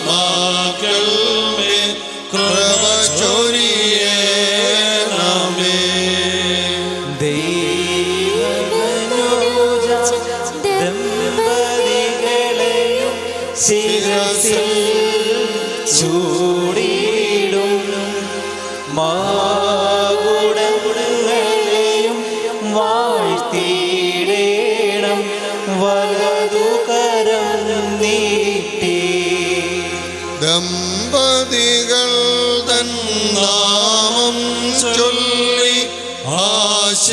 മക്കൾമേൽ കൃപ ചൊരിയണമേ. ദൈവമനോജ ദമ്പതികളെയും ശിരസിൽ ചൂടിയിടും മാകുടങ്ങളെയും വാഴ്ത്തിയിടേണം വലതുകരം നീട്ടി. ദമ്പതികൾ തൻ നാമം ചൊല്ലി ആശീസേകേണം.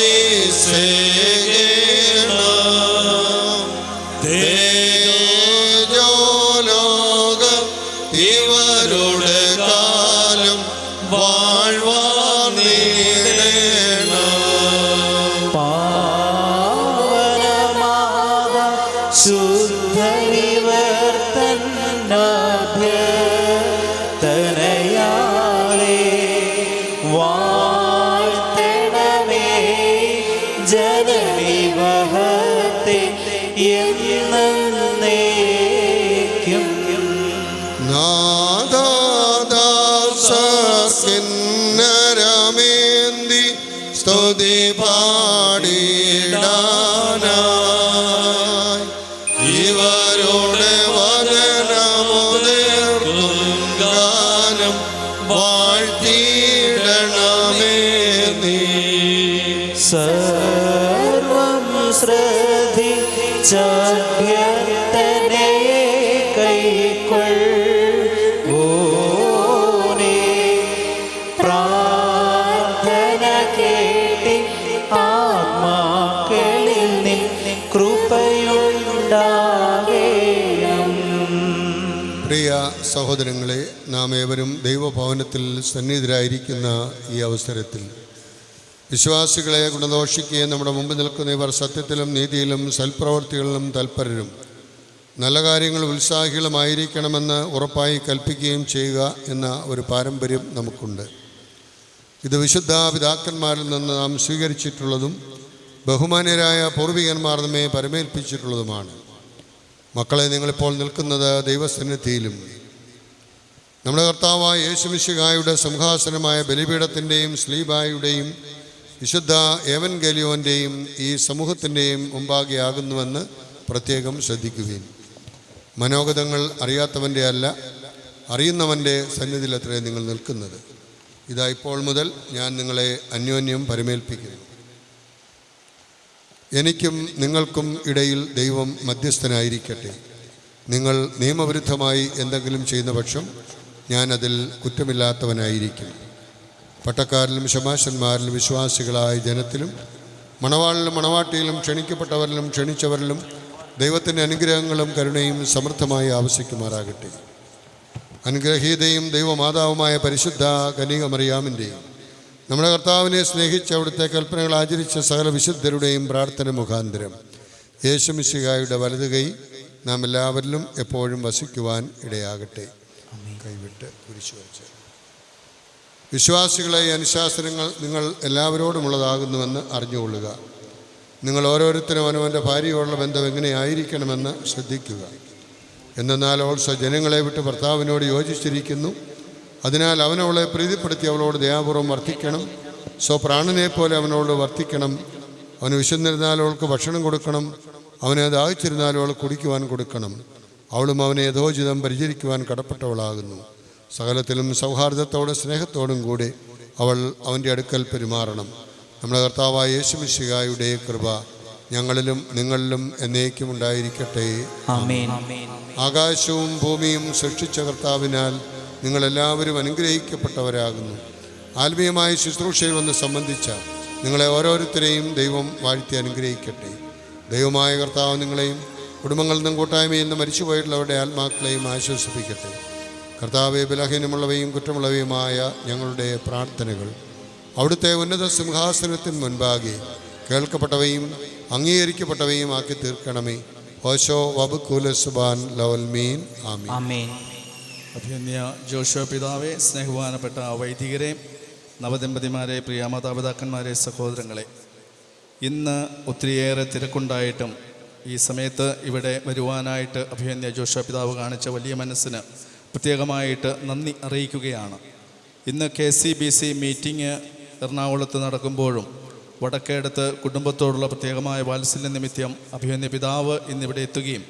തേജോലോക ഇവരുടെ കാലം വാഴ്വാൻ നീടേണം. പാവനമാത ശുദ്ധനിവർത്തനാഭ്യതനയാളെ വാഴ്ത്തണമേ ജനനിവഹത്തെ എന്നേക്കും. നാദാദാസർക്കിന്നരമേന്തി സ്തുതി പാടിടാനായി ഇവരുടെ വചനമുതിർക്കും ഗാനം വാഴ്ത്തിയിടണമേ നീ. സർവം ശ്രദ്ധിച്ചഭ്യർത്ഥനയെ കൈക്കൊള്ളോനേ പ്രാർത്ഥന കേട്ടി ആത്മാക്കളിൽ നിന്ന് കൃപയുണ്ടാകേണം. പ്രിയ സഹോദരങ്ങളെ, നാം ഏവരും ദൈവഭവനത്തിൽ സന്നിഹിതരായിരിക്കുന്ന ഈ അവസരത്തിൽ വിശ്വാസികളെ ഗുണദോഷിക്കുകയും നമ്മുടെ മുമ്പ് നിൽക്കുന്ന ഇവർ സത്യത്തിലും നീതിയിലും സൽപ്രവർത്തികളിലും തൽപരരും നല്ല കാര്യങ്ങൾ ഉത്സാഹികളുമായിരിക്കണമെന്ന് ഉറപ്പായി കൽപ്പിക്കുകയും ചെയ്യുക എന്ന ഒരു പാരമ്പര്യം നമുക്കുണ്ട്. ഇത് വിശുദ്ധ പിതാക്കന്മാരിൽ നിന്ന് നാം സ്വീകരിച്ചിട്ടുള്ളതും ബഹുമാന്യരായ പൂർവികന്മാർ നമ്മെ പരമേൽപ്പിച്ചിട്ടുള്ളതുമാണ്. മക്കളെ, നിങ്ങളിപ്പോൾ നിൽക്കുന്നത് ദൈവസന്നിധിയിലും നമ്മുടെ കർത്താവായ യേശുമിശിഹായുടെ സിംഹാസനമായ ബലിപീഠത്തിൻ്റെയും സ്ലീബായുടെയും വിശുദ്ധ ഏവൻഗേലിയോൻ്റെയും ഈ സമൂഹത്തിൻ്റെയും മുമ്പാകെയാകുന്നുവെന്ന് പ്രത്യേകം ശ്രദ്ധിക്കുകയും മനോഗതങ്ങൾ അറിയാത്തവൻ്റെ അല്ല, അറിയുന്നവൻ്റെ സന്നിധിയിലത്രേ നിങ്ങൾ നിൽക്കുന്നത്. ഇതാ ഇപ്പോൾ മുതൽ ഞാൻ നിങ്ങളെ അന്യോന്യം പരമേൽപ്പിക്കുന്നു. എനിക്കും നിങ്ങൾക്കും ഇടയിൽ ദൈവം മധ്യസ്ഥനായിരിക്കട്ടെ. നിങ്ങൾ നിയമവിരുദ്ധമായി എന്തെങ്കിലും ചെയ്യുന്ന പക്ഷം ഞാനതിൽ കുറ്റമില്ലാത്തവനായിരിക്കും. പട്ടക്കാരിലും ശമാശന്മാരിലും വിശ്വാസികളായ ജനത്തിലും മണവാളിലും മണവാട്ടിയിലും ക്ഷണിക്കപ്പെട്ടവരിലും ക്ഷണിച്ചവരിലും ദൈവത്തിൻ്റെ അനുഗ്രഹങ്ങളും കരുണയും സമൃദ്ധമായി ആവശ്യിക്കുമാറാകട്ടെ. അനുഗ്രഹീതയും ദൈവമാതാവുമായ പരിശുദ്ധ കന്യകമറിയാമിൻ്റെയും നമ്മുടെ കർത്താവിനെ സ്നേഹിച്ച് അവിടുത്തെ കൽപ്പനകൾ ആചരിച്ച സകല വിശുദ്ധരുടെയും പ്രാർത്ഥന മുഖാന്തരം യേശുമിശിഹായുടെ വലതു കൈ നാം എല്ലാവരിലും എപ്പോഴും വസിക്കുവാൻ ഇടയാകട്ടെ. കൈവിട്ട് കുരിശു വച്ച് വിശ്വാസികളെ, അനുശാസനങ്ങൾ നിങ്ങൾ എല്ലാവരോടുമുള്ളതാകുന്നുവെന്ന് അറിഞ്ഞുകൊള്ളുക. നിങ്ങൾ ഓരോരുത്തരും അവനവൻ്റെ ഭാര്യയോടുള്ള ബന്ധം എങ്ങനെയായിരിക്കണമെന്ന് ശ്രദ്ധിക്കുക. എന്നാൽ അവൾ സ്വജനങ്ങളെ വിട്ട് ഭർത്താവിനോട് യോജിച്ചിരിക്കുന്നു. അതിനാൽ അവനവളെ പ്രീതിപ്പെടുത്തി അവളോട് ദയാപൂർവ്വം വർത്തിക്കണം. സ്വപ്രാണനെ പോലെ അവനോട് വർത്തിക്കണം. അവന് വിശന്നിരുന്നാൽ അവൾക്ക് ഭക്ഷണം കൊടുക്കണം. അവനെ ദാഹിച്ചിരുന്നാൽ അവൾ കുടിക്കുവാൻ കൊടുക്കണം. അവളും അവനെ യഥോചിതം പരിചരിക്കുവാൻ കടപ്പെട്ടവളാകുന്നു. സകലത്തിലും സൗഹാർദ്ദത്തോടും സ്നേഹത്തോടും കൂടി അവൾ അവൻ്റെ അടുക്കൽ പെരുമാറണം. നമ്മുടെ കർത്താവായ യേശുമിശിഹായുടെ കൃപ ഞങ്ങളിലും നിങ്ങളിലും എന്നേക്കും ഉണ്ടായിരിക്കട്ടെ. ആമേൻ. ആകാശവും ഭൂമിയും സൃഷ്ടിച്ച കർത്താവിനാൽ നിങ്ങളെല്ലാവരും അനുഗ്രഹിക്കപ്പെട്ടവരാകുന്നു. ആത്മീയമായ ശുശ്രൂഷയിൽ വന്ന് സംബന്ധിച്ച നിങ്ങളെ ഓരോരുത്തരെയും ദൈവം വാഴ്ത്തി അനുഗ്രഹിക്കട്ടെ. ദൈവമായ കർത്താവ് നിങ്ങളെയും കുടുംബങ്ങളിൽ നിന്നും കൂട്ടായ്മയിൽ നിന്ന് മരിച്ചുപോയിട്ടുള്ളവരുടെ ആത്മാക്കളെയും ആശ്വസിപ്പിക്കട്ടെ. കർത്താവെ, ബലഹീനമുള്ളവയും കുറ്റമുള്ളവയുമായ ഞങ്ങളുടെ പ്രാർത്ഥനകൾ അവിടുത്തെ ഉന്നത സിംഹാസനത്തിന് മുൻപാകെ കേൾക്കപ്പെട്ടവയും അംഗീകരിക്കപ്പെട്ടവയും ആക്കി തീർക്കണമേ. ഓശോ വബുക്കുലസുബാൻ ലവൽമീൻ. ആമീൻ. അഭിനന്യ ജോഷുവ പിതാവെ, സ്നേഹവാനപ്പെട്ട വൈദികരെ, നവദമ്പതിമാരെ, പ്രിയ മാതാപിതാക്കന്മാരെ, സഹോദരങ്ങളെ, ഇന്ന് ഒത്തിരിയേറെ തിരക്കുണ്ടായിട്ടും ഈ സമയത്ത് ഇവിടെ വരുവാനായിട്ട് അഭിനന്യ ജോഷുവ പിതാവ് കാണിച്ച വലിയ മനസ്സിന് പ്രത്യേകമായിട്ട് നന്ദി അറിയിക്കുകയാണ്. ഇന്ന് KCBC മീറ്റിംഗ് എറണാകുളത്ത് നടക്കുമ്പോഴും വടക്കേടത്ത് കുടുംബത്തോടുള്ള പ്രത്യേകമായ വാത്സല്യ നിമിത്തം അഭിമന്യ പിതാവ് ഇന്നിവിടെ എത്തുകയും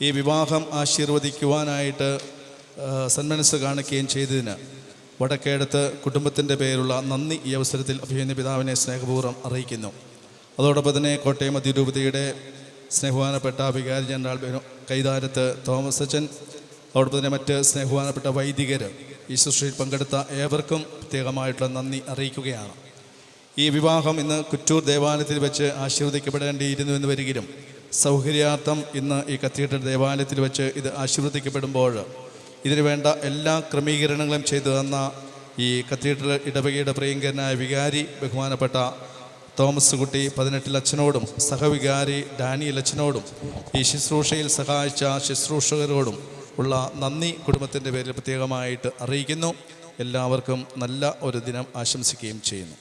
ഈ വിവാഹം ആശീർവദിക്കുവാനായിട്ട് സന്മനസ് കാണിക്കുകയും ചെയ്തതിന് വടക്കേടത്ത് കുടുംബത്തിൻ്റെ പേരുള്ള നന്ദി ഈ അവസരത്തിൽ അഭിമന്യ പിതാവിനെ സ്നേഹപൂർവ്വം അറിയിക്കുന്നു. അതോടൊപ്പം തന്നെ കോട്ടയം അതിരൂപതയുടെ സ്നേഹവാനപ്പെട്ട വികാരി ജനറൽ കൈതാരത്ത് തോമസ് അച്ചൻ, അതോടൊപ്പം തന്നെ മറ്റ് സ്നേഹവാനപ്പെട്ട വൈദികർ ഈ ശുശ്രൂഷയിൽ പങ്കെടുത്ത ഏവർക്കും പ്രത്യേകമായിട്ടുള്ള നന്ദി അറിയിക്കുകയാണ്. ഈ വിവാഹം ഇന്ന് കുറ്റൂർ ദേവാലയത്തിൽ വെച്ച് ആശീർവദിക്കപ്പെടേണ്ടിയിരുന്നു എന്ന് വരികിലും സൗകര്യാർത്ഥം ഇന്ന് ഈ കത്തീഡ്രൽ ദേവാലയത്തിൽ വെച്ച് ഇത് ആശീർവദിക്കപ്പെടുമ്പോൾ ഇതിനു വേണ്ട എല്ലാ ക്രമീകരണങ്ങളും ചെയ്തു തന്ന ഈ കത്തീഡ്രൽ ഇടവകയുടെ പ്രിയങ്കരനായ വികാരി ബഹുമാനപ്പെട്ട തോമസ് കുട്ടി 18 അച്ഛനോടും സഹവികാരി ഡാനിയൽ അച്ഛനോടും ഈ ശുശ്രൂഷയിൽ സഹായിച്ച ശുശ്രൂഷകരോടും ഉള്ള നന്ദി കുടുംബത്തിൻ്റെ പേരിൽ പ്രത്യേകമായിട്ട് അറിയിക്കുന്നു. എല്ലാവർക്കും നല്ല ഒരു ദിനം ആശംസിക്കുകയും ചെയ്യുന്നു.